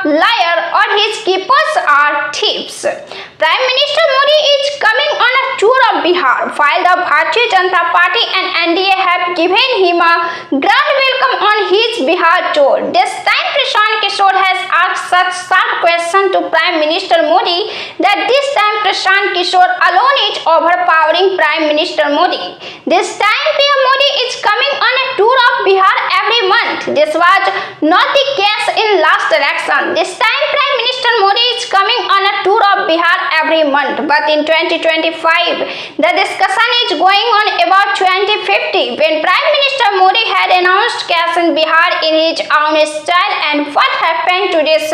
liar or his keepers are thieves. Prime Minister Modi is coming on a tour of Bihar. While the Bharatiya Janata Party and NDA have given him a grand welcome on his Bihar tour, this time Prashant Kishore has asked such sharp questions to Prime Minister Modi that this time Prashant Kishore alone is overpowering Prime Minister Modi. This time PM Modi is coming on a tour of Bihar every month. This was not the case in last election. This time Prime Minister Modi is coming on a tour of Bihar every month. But in 2025, the discussion is going on about 2050 when Prime Minister Modi had announced caste in Bihar in his own style, and what happened to this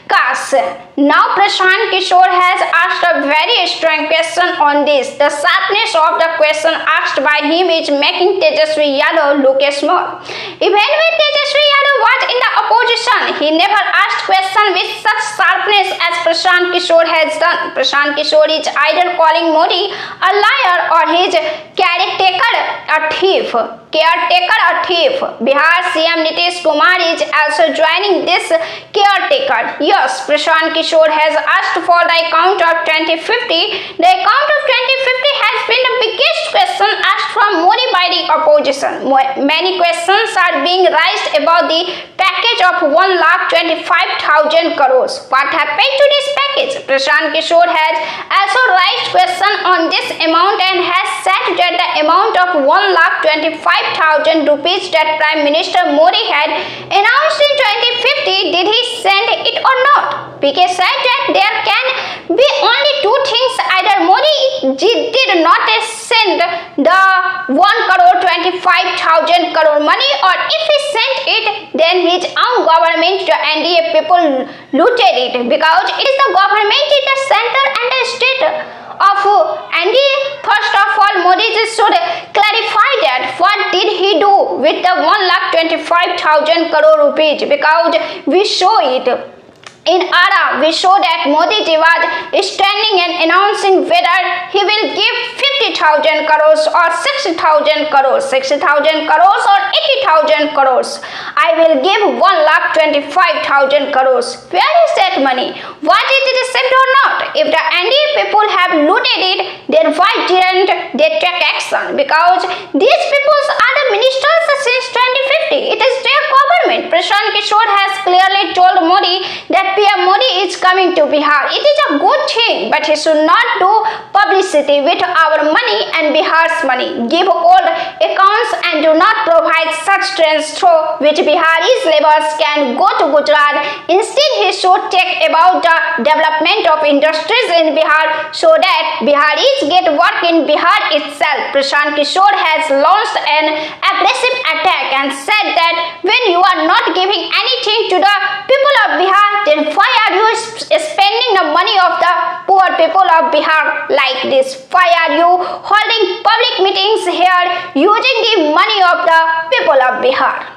caste? Now Prashant Kishore has asked a very strong question on this. The sharpness of the question asked by him is making Tejaswi Yadav look small. Even when Tejaswi Yadav was in the opposition, he never asked questions with such sharpness as Prashant Kishore has done. Prashant Kishore is either calling Modi a liar or his caretaker a thief. Bihar CM Nitish Kumar is also joining this caretaker. Yes, Prashant Kishore has asked for the account of 2050. The account of 2050 has been the biggest question asked from Modi by the opposition. Many questions are being raised about the package of 1,25,000 crores. What happened to this package? Prashant Kishore has also raised questions on this amount and has said that the amount of 1,25,000 rupees that Prime Minister Modi had announced in 2050, did he send it or not? PK said that there can be only two things: either Modi did not send the 1,25,000 crore money, or if he sent it, then his own government, the NDA people, looted it, because it is the government in the center and the state of NDA. First of all, Modi should clarify that what did he do with the 1,25,000 crore rupees, because we show it. In Ara, we show that Modi ji was standing and announcing whether he will give 50,000 crores or 60,000 crores, 60,000 crores or 80,000 crores. I will give 1,25,000 crores. Where is that money? Was it received or not? If the NDA people have looted it, then why didn't they take action? Because these people are the ministers since 2050. It is their government. Prashant Kishore has clearly told Modi that PM Modi is coming to Bihar. It is a good thing, but he should not do publicity with our money and Bihar's money. Give old accounts and do not provide such trains through which Bihari's laborers can go to Gujarat. Instead, he should take about the development of industries in Bihar so that Biharis get work in Bihar itself. Prashant Kishore has launched an aggressive attack and said that when you are not giving anything to the people of Bihar, then why are you spending the money of the poor people of Bihar like this? Why are you holding public meetings here using the money of the people of Bihar?